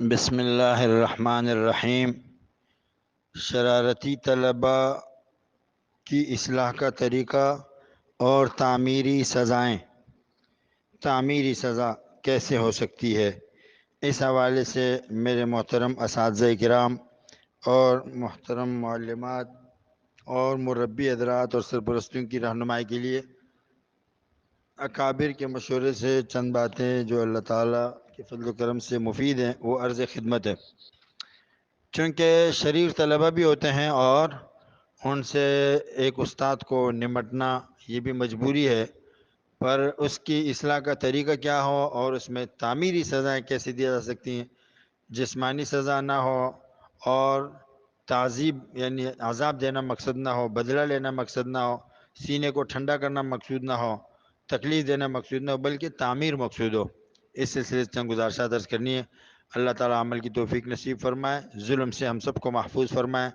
بسم اللہ الرحمن الرحیم۔ شرارتی طلباء کی اصلاح کا طریقہ اور تعمیری سزائیں۔ تعمیری سزا کیسے ہو سکتی ہے، اس حوالے سے میرے محترم اساتذہ کرام اور محترم معلمات اور مربی حضرات اور سرپرستوں کی رہنمائی کے لیے اکابر کے مشورے سے چند باتیں جو اللہ تعالیٰ کے فضل و کرم سے مفید ہیں وہ عرض خدمت ہے۔ چونکہ شریر طلبہ بھی ہوتے ہیں اور ان سے ایک استاد کو نمٹنا یہ بھی مجبوری ہے، پر اس کی اصلاح کا طریقہ کیا ہو اور اس میں تعمیری سزائیں کیسے دی جا سکتی ہیں، جسمانی سزا نہ ہو اور تعذیب یعنی عذاب دینا مقصد نہ ہو، بدلہ لینا مقصد نہ ہو، سینے کو ٹھنڈا کرنا مقصود نہ ہو، تکلیف دینا مقصود نہ ہو، بلکہ تعمیر مقصود ہو۔ اس سلسلے سے چند گزارشات درج کرنی ہے۔ اللہ تعالیٰ عمل کی توفیق نصیب فرمائے، ظلم سے ہم سب کو محفوظ فرمائے۔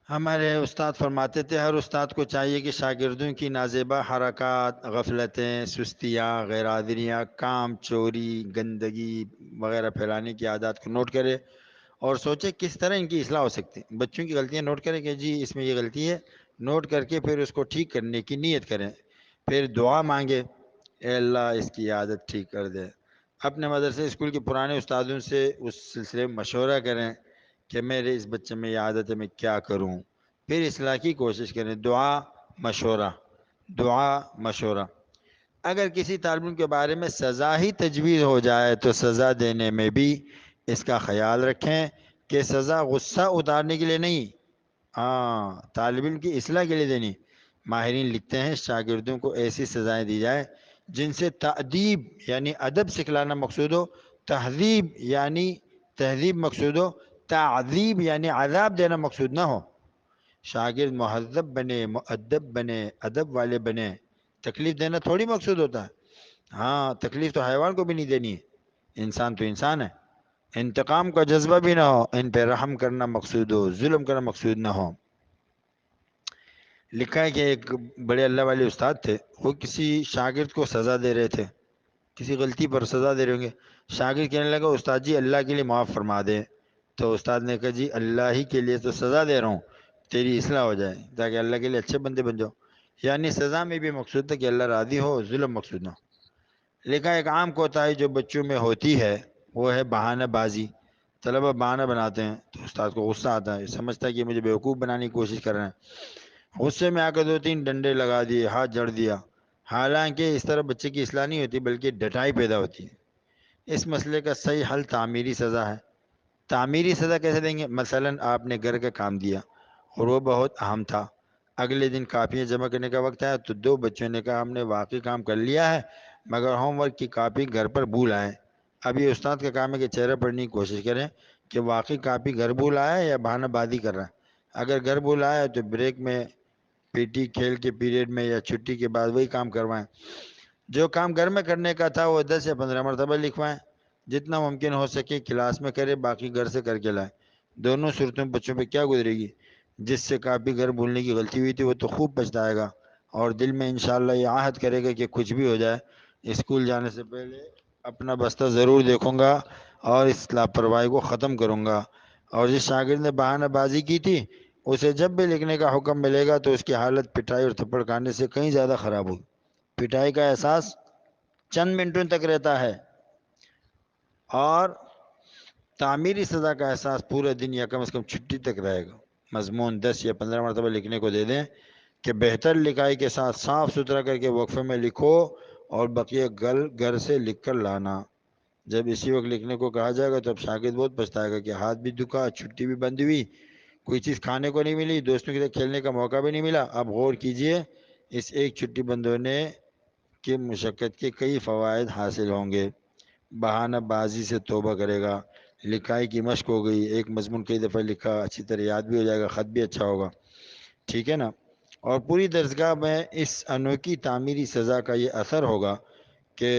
ہمارے استاد فرماتے تھے ہر استاد کو چاہیے کہ شاگردوں کی نازیبا حرکات، غفلتیں، سستیاں، غیر حاضریاں، کام چوری، گندگی وغیرہ پھیلانے کی عادات کو نوٹ کرے اور سوچے کس طرح ان کی اصلاح ہو سکتی ہے۔ بچوں کی غلطیاں نوٹ کریں کہ جی اس میں یہ غلطی ہے، نوٹ کر کے پھر اس کو ٹھیک کرنے کی نیت کریں، پھر دعا مانگے اے اللہ اس کی عادت ٹھیک کر دے۔ اپنے مدرسے اسکول کے پرانے استادوں سے اس سلسلے میں مشورہ کریں کہ میرے اس بچے میں یہ عادت ہے، میں کیا کروں، پھر اصلاح کی کوشش کریں۔ دعا مشورہ، دعا مشورہ۔ اگر کسی طالب علم کے بارے میں سزا ہی تجویز ہو جائے تو سزا دینے میں بھی اس کا خیال رکھیں کہ سزا غصہ اتارنے کے لیے نہیں، طالب علم کی اصلاح کے لیے دینی۔ ماہرین لکھتے ہیں شاگردوں کو ایسی سزائیں دی جائے جن سے تأدیب یعنی ادب سکھلانا مقصود ہو، تہذیب یعنی تہذیب مقصود ہو، تعذیب یعنی عذاب دینا مقصود نہ ہو۔ شاگرد مہذب بنے، مؤدب بنے، ادب والے بنے، تکلیف دینا تھوڑی مقصود ہوتا ہے۔ ہاں تکلیف تو حیوان کو بھی نہیں دینی ہے، انسان تو انسان ہے۔ انتقام کا جذبہ بھی نہ ہو، ان پہ رحم کرنا مقصود ہو، ظلم کرنا مقصود نہ ہو۔ لکھا ہے کہ ایک بڑے اللہ والے استاد تھے، وہ کسی شاگرد کو سزا دے رہے تھے، کسی غلطی پر سزا دے رہے ہوں گے۔ شاگرد کہنے لگا استاد جی اللہ کے لیے معاف فرما دیں، تو استاد نے کہا جی اللہ ہی کے لیے تو سزا دے رہا ہوں، تیری اصلاح ہو جائے تاکہ اللہ کے لیے اچھے بندے بن جاؤ۔ یعنی سزا میں بھی مقصود تھا کہ اللہ راضی ہو، ظلم مقصود نہ ہو۔ لکھا ایک عام کوتاہی جو بچوں میں ہوتی ہے وہ ہے بہانہ بازی۔ طلبہ بہانہ بناتے ہیں تو استاد کو غصہ آتا ہے، سمجھتا ہے کہ مجھے بیوقوف بنانے کی کوشش کر رہے ہیں، غصے میں آ کر 2-3 ڈنڈے لگا دیے، ہاتھ جڑ دیا۔ حالانکہ اس طرح بچے کی اصلاح نہیں ہوتی بلکہ ڈٹائی پیدا ہوتی ہے۔ اس مسئلے کا صحیح حل تعمیری سزا ہے۔ تعمیری سزا کیسے دیں گے؟ مثلا آپ نے گھر کا کام دیا اور وہ بہت اہم تھا، اگلے دن کاپیاں جمع کرنے کا وقت آیا تو 2 بچوں نے کہا ہم نے واقعی کام کر لیا ہے مگر ہوم ورک کی کاپی گھر پر بھول آئے۔ اب یہ استاد کا کام ہے کہ چہرہ پڑھنے کی کوشش کریں کہ واقعی کاپی گھر بھول آیا ہے یا بہانہ بازی کر رہا ہے۔ اگر گھر بھول آیا ہے تو بریک میں، پی ٹی کھیل کے پیریڈ میں یا چھٹی کے بعد وہی کام کروائیں۔ جو کام گھر میں کرنے کا تھا وہ 10 یا 15 مرتبہ لکھوائیں۔ جتنا ممکن ہو سکے کلاس میں کرے، باقی گھر سے کر کے لائیں۔ دونوں صورتوں میں بچوں پہ کیا گزرے گی؟ جس سے کاپی گھر بھولنے کی غلطی ہوئی تھی وہ تو خوب پچھتائے گا اور دل میں انشاءاللہ یہ عہد کرے گا کہ کچھ بھی ہو جائے اسکول جانے سے پہلے اپنا بستہ ضرور دیکھوں گا اور اس لاپرواہی کو ختم کروں گا۔ اور جس شاگرد نے بہانہ بازی کی تھی اسے جب بھی لکھنے کا حکم ملے گا تو اس کی حالت پٹائی اور تھپڑ کھانے سے کہیں زیادہ خراب ہوگی۔ پٹائی کا احساس چند منٹوں تک رہتا ہے اور تعمیری سزا کا احساس پورے دن یا کم از کم چھٹی تک رہے گا۔ مضمون 10 یا 15 مرتبہ لکھنے کو دے دیں کہ بہتر لکھائی کے ساتھ صاف ستھرا کر کے وقفے میں لکھو اور بقیہ گھر سے لکھ کر لانا۔ جب اسی وقت لکھنے کو کہا جائے گا تو اب شاگرد بہت پچھتائے گا کہ ہاتھ بھی دکھا، چھٹی بھی بند ہوئی، کوئی چیز کھانے کو نہیں ملی، دوستوں کے ساتھ کھیلنے کا موقع بھی نہیں ملا۔ اب غور کیجئے اس ایک چھٹی بند ہونے کی مشقت کے کئی فوائد حاصل ہوں گے۔ بہانہ بازی سے توبہ کرے گا، لکھائی کی مشق ہو گئی، ایک مضمون کئی دفعہ لکھا اچھی طرح یاد بھی ہو جائے گا، خط بھی اچھا ہوگا، ٹھیک ہے نا۔ اور پوری درسگاہ میں اس انوکھی تعمیری سزا کا یہ اثر ہوگا کہ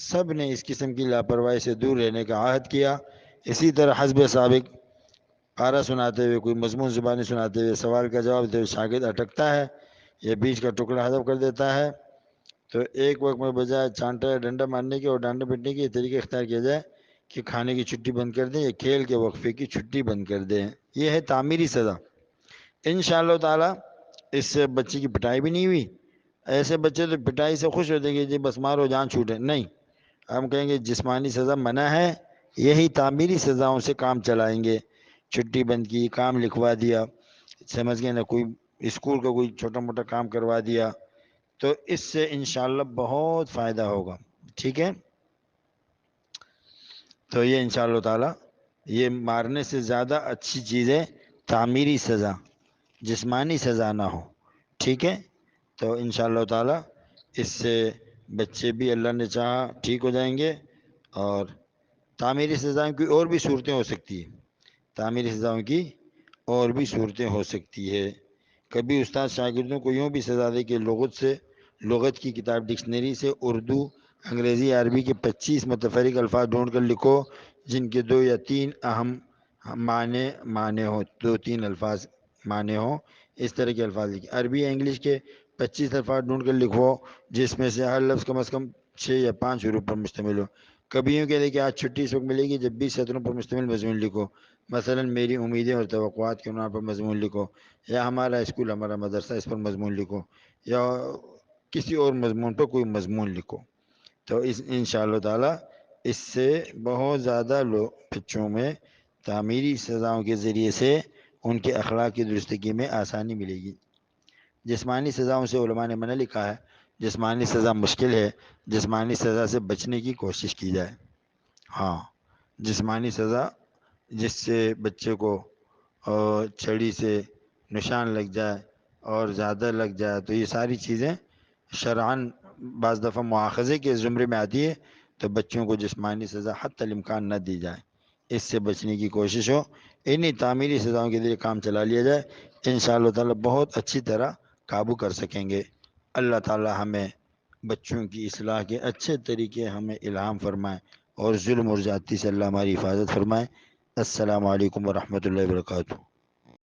سب نے اس قسم کی لاپرواہی سے دور رہنے کا عہد کیا۔ اسی طرح حسب سابق پارہ سناتے ہوئے، کوئی مضمون زبانی سناتے ہوئے سوال کا جواب دیتے ہوئے شاگرد اٹکتا ہے یا بیچ کا ٹکڑا حذف کر دیتا ہے تو ایک وقت میں بجائے چانٹا یا ڈنڈا مارنے کی اور ڈانڈا پیٹنے کی یہ طریقہ اختیار کیا جائے کہ کھانے کی چھٹی بند کر دیں یا کھیل کے وقفے کی چھٹی بند کر دیں. یہ ہے تعمیری سزا. انشاءاللہ تعالی اس سے بچے کی پٹائی بھی نہیں ہوئی. ایسے بچے تو پٹائی سے خوش ہوتے کہ جی بس مارو جان چھوٹے. نہیں، ہم کہیں گے جسمانی سزا منع ہے، یہی تعمیری سزاؤں سے کام چلائیں گے. چھٹی بند کی، کام لکھوا دیا، سمجھ گئے نا، کوئی اسکول کا کوئی چھوٹا موٹا کام کروا دیا، تو اس سے انشاءاللہ بہت فائدہ ہوگا. ٹھیک ہے، تو یہ انشاءاللہ تعالی یہ مارنے سے زیادہ اچھی چیز ہے تعمیری سزا، جسمانی سزا نہ ہو. ٹھیک ہے، تو انشاءاللہ تعالی اس سے بچے بھی اللہ نے چاہا ٹھیک ہو جائیں گے. اور تعمیری سزاؤں کی اور بھی صورتیں ہو سکتی ہیں. تعمیری سزاؤں کی اور بھی صورتیں ہو سکتی ہے. کبھی استاد شاگردوں کو یوں بھی سزا دے کہ لغت کی کتاب ڈکشنری سے اردو، انگریزی، عربی کے 25 متفرق الفاظ ڈھونڈ کر لکھو جن کے 2 یا 3 اہم معنی ہو، 2-3 الفاظ معنی ہو، اس طرح کے الفاظ لکھیں. عربی یا انگلش کے 25 الفاظ ڈھونڈ کر لکھو جس میں سے ہر لفظ کم از کم 6 یا 5 حروف پر مشتمل ہو. کبھی یوں کہہ دے کہ آج چھٹی اس وقت ملے گی جب 20 سطروں پر مشتمل مضمون لکھو. مثلا میری امیدیں اور توقعات کے عنوان پر مضمون لکھو، یا ہمارا اسکول، ہمارا مدرسہ، اس پر مضمون لکھو، یا کسی اور مضمون پر کوئی مضمون لکھو. تو انشاءاللہ تعالی اس سے بہت زیادہ بچوں میں تعمیری سزاؤں کے ذریعے سے ان کے اخلاق کی درستگی میں آسانی ملے گی. جسمانی سزاؤں سے علماء نے منع لکھا ہے. جسمانی سزا مشکل ہے، جسمانی سزا سے بچنے کی کوشش کی جائے. ہاں، جسمانی سزا جس سے بچے کو چھڑی سے نشان لگ جائے اور زیادہ لگ جائے، تو یہ ساری چیزیں شرعاً بعض دفعہ مواخذے کے زمرے میں آتی ہے. تو بچوں کو جسمانی سزا حتی الامکان نہ دی جائے، اس سے بچنے کی کوشش ہو. انہی تعمیری سزاؤں کے ذریعے کام چلا لیا جائے، انشاءاللہ تعالی بہت اچھی طرح قابو کر سکیں گے. اللہ تعالی ہمیں بچوں کی اصلاح کے اچھے طریقے ہمیں الہام فرمائے، اور ظلم اور زیادتی سے اللہ ہماری حفاظت فرمائے. السلام علیکم ورحمۃ اللہ وبرکاتہ.